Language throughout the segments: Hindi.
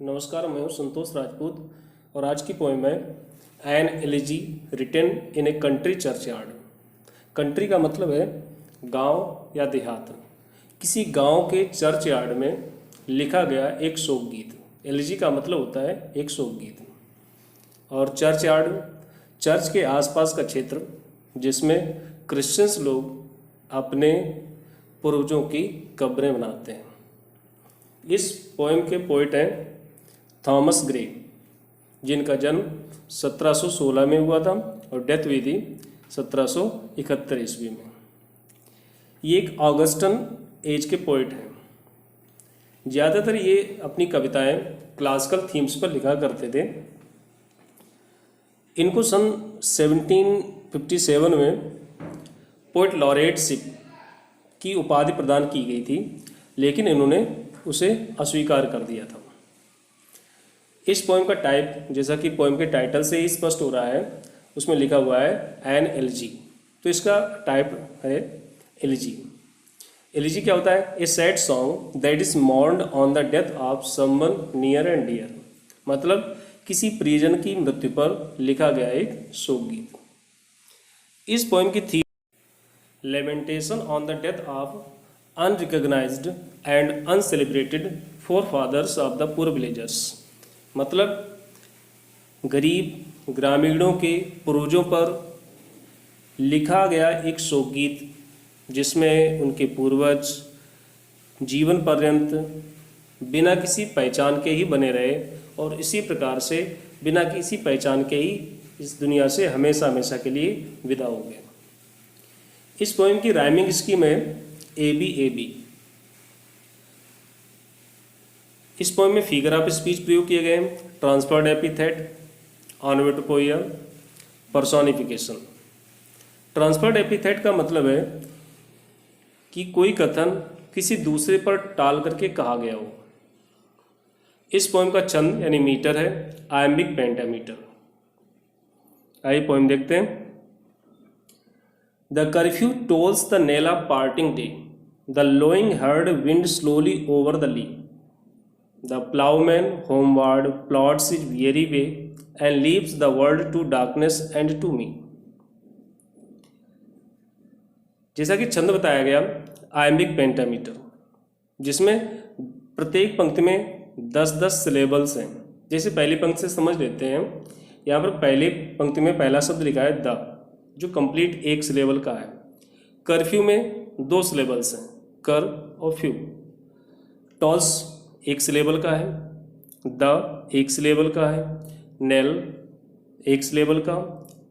नमस्कार, मैं हूँ संतोष राजपूत और आज की पोएम है an elegy written in a country churchyard. Country का मतलब है गांव या देहात। किसी गांव के चर्चयार्ड में लिखा गया एक शोक गीत। एलिजी का मतलब होता है एक शोक गीत। और चर्चयार्ड चर्च के आसपास का क्षेत्र जिसमें क्रिश्चियंस लोग अपने पूर्वजों की कब्रें बनाते हैं। इस पोएम के पोइट हैं थॉमस ग्रे, जिनका जन्म 1716 में हुआ था और डेथ हुई थी 1771 ईस्वी में। ये एक ऑगस्टन एज के पोइट हैं। ज़्यादातर ये अपनी कविताएं क्लासिकल थीम्स पर लिखा करते थे। इनको सन 1757 में पोइट लॉरेटशिप की उपाधि प्रदान की गई थी, लेकिन इन्होंने उसे अस्वीकार कर दिया था। इस पोएम का टाइप, जैसा कि पोएम के टाइटल से ही स्पष्ट हो रहा है, उसमें लिखा हुआ है एन एलिजी। तो इसका टाइप है एलिजी। एलिजी क्या होता है? A sad song that is mourned on the death of someone near and dear. मतलब किसी परिजन की मृत्यु पर लिखा गया एक शोक गीत। इस पोएम की theme lamentation on the death of unrecognised and uncelebrated forefathers of the poor villagers. मतलब गरीब ग्रामीणों के पूर्वजों पर लिखा गया एक शोक गीत, जिसमें उनके पूर्वज जीवन पर्यंत बिना किसी पहचान के ही बने रहे और इसी प्रकार से बिना किसी पहचान के ही इस दुनिया से हमेशा हमेशा के लिए विदा हो गए। इस पोएम की राइमिंग स्कीम है ए बी। इस पोएम में फिगर ऑफ स्पीच प्रयोग किए गए हैं। Transferred epithet, onomatopoeia, personification. Transferred epithet का मतलब है कि कोई कथन किसी दूसरे पर टाल करके कहा गया हो। इस पोएम का छंद यानी मीटर है आयम्बिक पेंटामीटर। आइए पोएम देखते हैं। The curfew tolls the knell of parting day, the lowing herd wind slowly over the lea. The ploughman homeward plods his weary way and leaves the world to darkness and to me। जैसा कि छंद बताया गया आयम्बिक पेंटामीटर, जिसमें प्रत्येक पंक्ति में 10-10 सिलेबल्स हैं। जैसे पहली पंक्ति से समझ लेते हैं। यहाँ पर पहली पंक्ति में पहला शब्द लिखा है द, जो कंप्लीट एक सिलेबल का है। कर्फ्यू में 2 सिलेबल्स हैं, कर और फ्यू। टॉल्स एक सिलेबल का है, द एक सिलेबल का है, नेल एक सिलेबल का,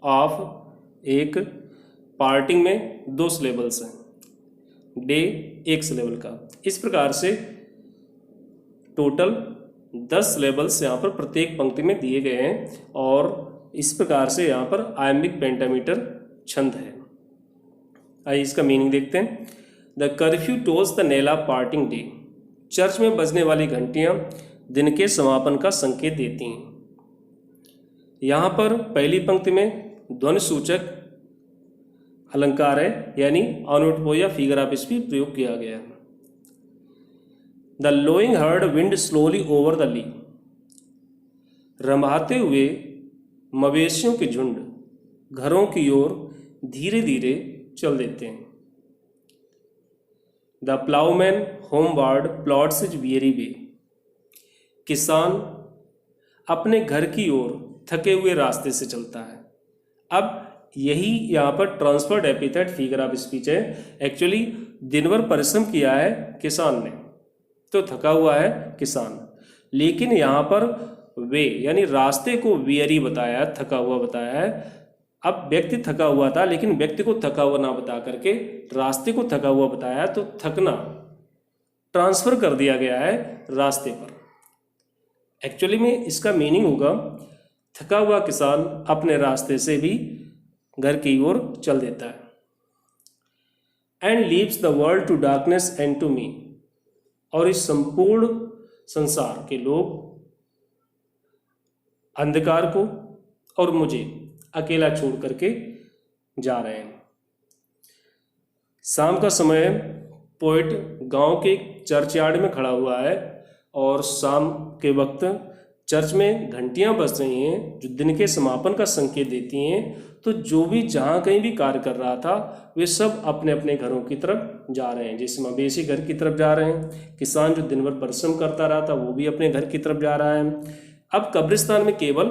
ऑफ एक, पार्टिंग में 2 सिलेबल्स हैं, डे एक सिलेबल का। इस प्रकार से टोटल 10 सिलेबल्स यहाँ पर प्रत्येक पंक्ति में दिए गए हैं और इस प्रकार से यहाँ पर आयम्बिक पेंटामीटर छंद है। आइए इसका मीनिंग देखते हैं। The curfew tolls the knell of parting day. Church में बजने वाली घंटियां दिन के समापन का संकेत देती हैं। यहाँ पर पहली पंक्ति में ध्वनि सूचक अलंकार है, यानी ऑनोमेटोपोइया फिगर ऑफ स्पीच प्रयोग किया गया है। The lowing herd wind slowly over the lea. रंभाते हुए मवेशियों के झुंड घरों की ओर धीरे धीरे चल देते हैं। The Ploughman होमवार्ड plots his weary वे। किसान अपने घर की ओर थके हुए रास्ते से चलता है। अब यही यहाँ पर transferred epithet figure of speech है। एक्चुअली दिन भर परिश्रम किया है किसान ने, तो थका हुआ है किसान, लेकिन यहाँ पर वे यानी रास्ते को वियरी बताया, थका हुआ बताया है। अब व्यक्ति थका हुआ था, लेकिन व्यक्ति को थका हुआ ना बता करके रास्ते को थका हुआ बताया, तो थकना ट्रांसफर कर दिया गया है रास्ते पर। एक्चुअली में इसका मीनिंग होगा थका हुआ किसान अपने रास्ते से भी घर की ओर चल देता है। And leaves the world to darkness and to me. और इस संपूर्ण संसार के लोग अंधकार को और मुझे अकेला छोड़ करके जा रहे हैं। शाम का समय है। पोइट गांव के चर्चयार्ड में खड़ा हुआ है और शाम के वक्त चर्च में घंटियां बज रही हैं जो दिन के समापन का संकेत देती हैं। तो जो भी जहाँ कहीं भी कार्य कर रहा था वे सब अपने अपने घरों की तरफ जा रहे हैं। जैसे मवेशी घर की तरफ जा रहे हैं, किसान जो दिन भर परिश्रम करता रहा था वो भी अपने घर की तरफ जा रहा है। अब कब्रिस्तान में केवल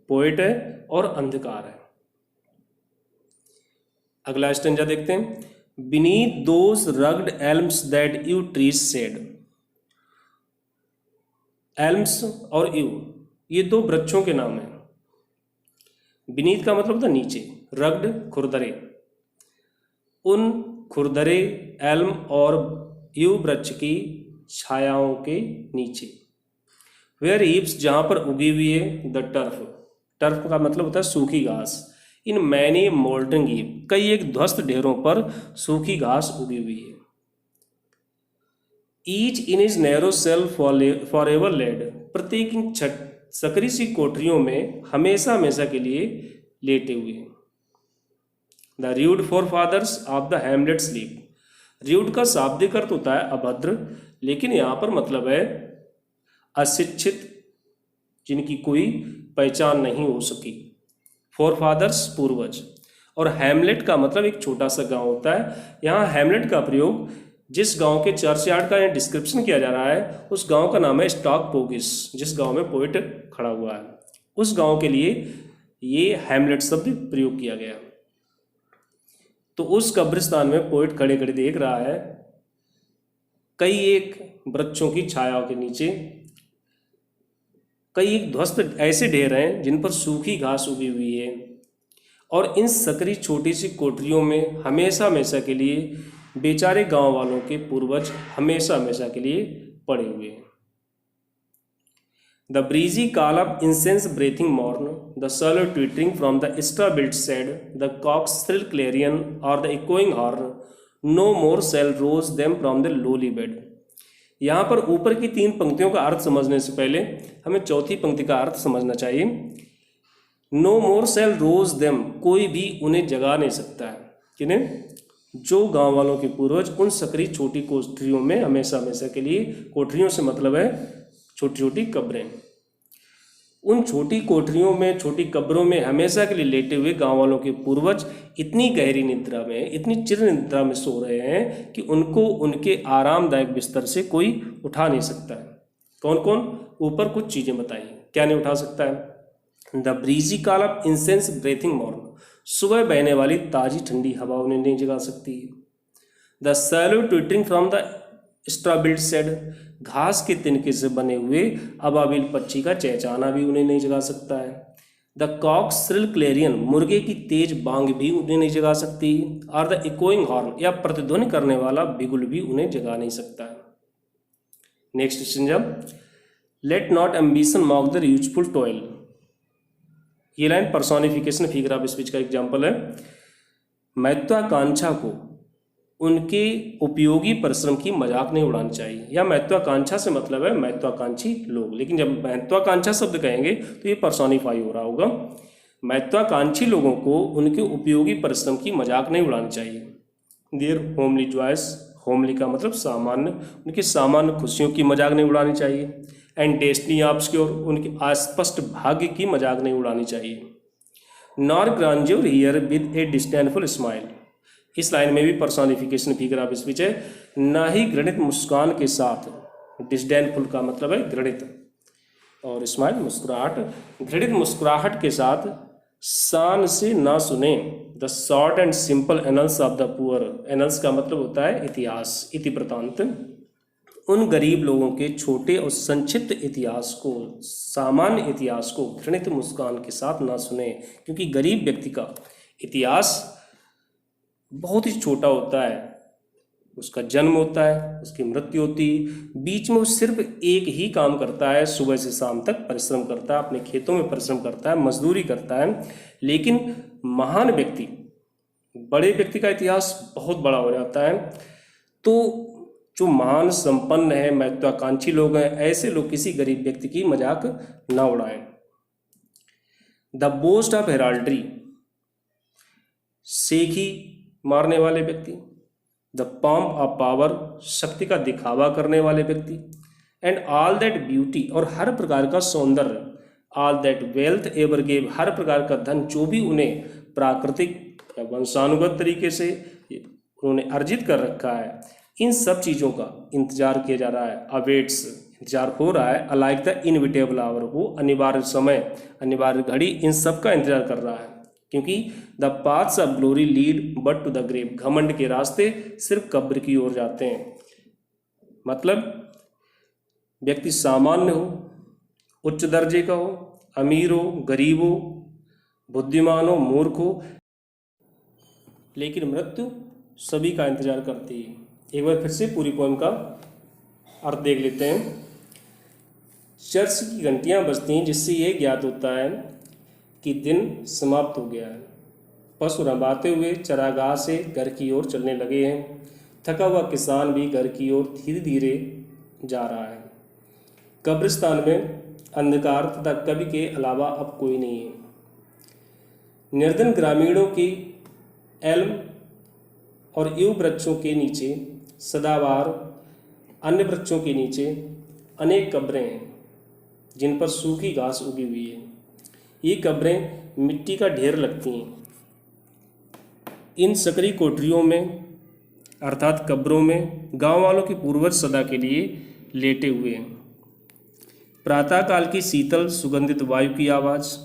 पोएट है और अंधकार है। अगला स्टेंजा देखते हैं। Beneath those rugged elms that you trees said. Elms और यू ये दो वृक्षों के नाम हैं। बीनीथ का मतलब था नीचे, रग्ड खुरदरे। उन खुरदरे एल्म और यू वृक्ष की छायाओं के नीचे। वेयर हीप्स जहाँ पर उगी हुई है द टर्फ। टर्फ का मतलब होता है सूखी घास। इन मैनी मोल्डिंग हीप कई एक ध्वस्त ढेरों पर सूखी घास उगी हुई है। Each in his narrow cell for ever laid. प्रत्येक इन सकरी सी कोठरियों में हमेशा हमेशा के लिए लेटे हुए हैं। The rude forefathers of the hamlet sleep. Rude का शाब्दिक अर्थ होता है अभद्र, लेकिन यहाँ पर मतलब है अशिक्षित, जिनकी कोई पहचान नहीं हो सकी। फोर फादर्स पूर्वज। और हैमलेट का मतलब एक छोटा सा गांव होता है। यहाँ हैमलेट का प्रयोग जिस गांव के चर्चयार्ड का यहाँ डिस्क्रिप्शन किया जा रहा है उस गांव का नाम है स्टॉक पोगिस, जिस गांव में पोइट खड़ा हुआ है उस गांव के लिए ये हैमलेट शब्द प्रयोग किया गया। तो उस कब्रिस्तान में पोइट खड़े खड़े देख रहा है कई एक वृक्षों की छाया के नीचे कई एक ध्वस्त ऐसे ढेर हैं जिन पर सूखी घास उगी हुई है, और इन सकरी छोटी सी कोठरियों में हमेशा हमेशा के लिए बेचारे गांव वालों के पूर्वज हमेशा हमेशा के लिए पड़े हुए हैं। The breezy call of incense breathing morn, the swallow twittering from the straw built shed, the cock's thrill clarion or the echoing horn, no more shall rouse them from the lowly bed. यहाँ पर ऊपर की 3 पंक्तियों का अर्थ समझने से पहले हमें चौथी पंक्ति का अर्थ समझना चाहिए। No more shall rouse them, कोई भी उन्हें जगा नहीं सकता है। किन्हें? जो गांव वालों के पूर्वज उन सकरी छोटी कोठरियों में हमेशा हमेशा के लिए, कोठरियों से मतलब है छोटी छोटी कब्रें, उन छोटी कोठरियों में छोटी कब्रों में हमेशा के लिए लेटे हुए गांव वालों के पूर्वज इतनी गहरी निद्रा में, इतनी चिर निद्रा में सो रहे हैं कि उनको उनके आरामदायक बिस्तर से कोई उठा नहीं सकता है। कौन कौन? ऊपर कुछ चीज़ें बताई, क्या नहीं उठा सकता है। The breezy call of incense breathing morn, सुबह बहने वाली ताजी ठंडी हवा उन्हें नहीं जगा सकती है। The swallow twittering from the straw built shed, घास के तिनके से बने हुए अबाबिल पक्षी का चहचहाना भी उन्हें नहीं जगा सकता है। द कॉक श्रिल क्लेरियन, मुर्गे की तेज बांग भी उन्हें नहीं जगा सकती। और द इकोइंग हॉर्न, या प्रतिध्वनि करने वाला बिगुल भी उन्हें जगा नहीं सकता है। नेक्स्ट सिंजम, let not ambition mock the useful toil. ये line personification figure of speech का एग्जाम्पल है। महत्वाकांक्षा को उनके उपयोगी परिश्रम की मजाक नहीं उड़ानी चाहिए। या महत्वाकांक्षा से मतलब है महत्वाकांक्षी लोग, लेकिन जब महत्वाकांक्षा शब्द कहेंगे तो ये पर्सोनिफाई हो रहा होगा। महत्वाकांक्षी लोगों को उनके उपयोगी परिश्रम की मजाक नहीं उड़ानी चाहिए। देयर होमली जॉयस, होमली का मतलब सामान्य, उनकी सामान्य खुशियों की मजाक नहीं उड़ानी चाहिए। एंड डेस्टिनी ऑब्सक्योर, उनके अस्पष्ट भाग्य की मजाक नहीं उड़ानी चाहिए। Nor grandeur hear with a disdainful smile, इस लाइन में भी पर्सोनिफिकेशन फिगर ऑफ स्पीच है। ना ही घृणित मुस्कान के साथ, डिस्डेनफुल का मतलब है घृणित, और स्माइल मुस्कुराहट, घृणित मुस्कुराहट के साथ शान से ना सुने the short and simple annuls of the poor. Annuls का मतलब होता है इतिहास, इतिवृत्तांत। उन गरीब लोगों के छोटे और संक्षिप्त इतिहास को, सामान्य इतिहास को घृणित मुस्कान के साथ ना सुने, क्योंकि गरीब व्यक्ति का इतिहास बहुत ही छोटा होता है। उसका जन्म होता है, उसकी मृत्यु होती है, बीच में वो सिर्फ एक ही काम करता है, सुबह से शाम तक परिश्रम करता है, अपने खेतों में परिश्रम करता है, मजदूरी करता है। लेकिन महान व्यक्ति, बड़े व्यक्ति का इतिहास बहुत बड़ा हो जाता है। तो जो महान संपन्न है, महत्वाकांक्षी लोग हैं, ऐसे लोग किसी गरीब व्यक्ति की मजाक ना उड़ाएं। द बोस्ट ऑफ हेराल्ड्री, सेखी मारने वाले व्यक्ति। द पॉम्प ऑफ पावर, शक्ति का दिखावा करने वाले व्यक्ति। एंड ऑल दैट ब्यूटी, और हर प्रकार का सौंदर्य, all that wealth ever gave, हर प्रकार का धन जो भी उन्हें प्राकृतिक या वंशानुगत तरीके से उन्होंने अर्जित कर रखा है, इन सब चीज़ों का इंतजार किया जा रहा है, अवेट्स, इंतजार हो रहा है, अलाइक द इनविटेबल आवर, वो अनिवार्य समय, अनिवार्य घड़ी इन सब का इंतजार कर रहा है, क्योंकि the paths of glory lead but to the grave, घमंड के रास्ते सिर्फ कब्र की ओर जाते हैं। मतलब व्यक्ति सामान्य हो, उच्च दर्जे का हो, अमीर हो, गरीब हो, बुद्धिमान हो, मूर्ख हो, लेकिन मृत्यु सभी का इंतजार करती है। एक बार फिर से पूरी पोएम का अर्थ देख लेते हैं। चर्च की घंटियां बजती हैं, जिससे ये ज्ञात होता है कि दिन समाप्त हो गया है। पशु रंभाते हुए चरागाह से घर की ओर चलने लगे हैं। थका हुआ किसान भी घर की ओर धीरे धीरे जा रहा है। कब्रिस्तान में अंधकार तथा कवि के अलावा अब कोई नहीं है। निर्धन ग्रामीणों की एल्म और यूं वृक्षों के नीचे, सदाबहार अन्य वृक्षों के नीचे अनेक कब्रें हैं जिन पर सूखी घास उगी हुई है। ये कब्रें मिट्टी का ढेर लगती हैं। इन सकरी कोठरियों में अर्थात कब्रों में गांव वालों के पूर्वज सदा के लिए लेटे हुए हैं। प्रातःकाल की शीतल सुगंधित वायु की आवाज़,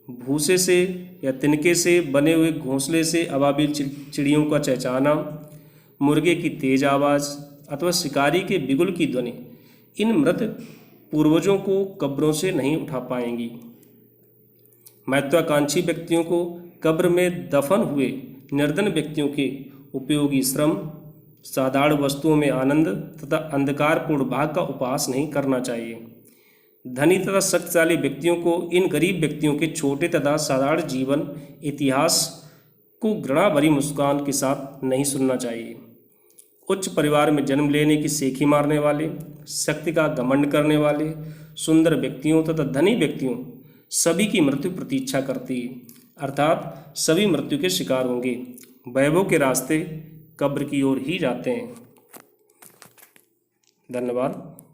भूसे से या तिनके से बने हुए घोंसले से अबाबिल चिड़ियों का चहचहाना, मुर्गे की तेज आवाज़ अथवा शिकारी के बिगुल की ध्वनि इन मृत पूर्वजों को कब्रों से नहीं उठा पाएंगी। महत्वाकांक्षी व्यक्तियों को कब्र में दफन हुए निर्धन व्यक्तियों के उपयोगी श्रम, साधारण वस्तुओं में आनंद तथा अंधकारपूर्ण भाग का उपहास नहीं करना चाहिए। धनी तथा शक्तिशाली व्यक्तियों को इन गरीब व्यक्तियों के छोटे तथा साधारण जीवन इतिहास को घृणा भरी मुस्कान के साथ नहीं सुनना चाहिए। उच्च परिवार में जन्म लेने की सेखी मारने वाले, शक्ति का घमंड करने वाले, सुंदर व्यक्तियों तथा धनी व्यक्तियों सभी की मृत्यु प्रतीक्षा करती है, अर्थात सभी मृत्यु के शिकार होंगे। वैभव के रास्ते कब्र की ओर ही जाते हैं। धन्यवाद।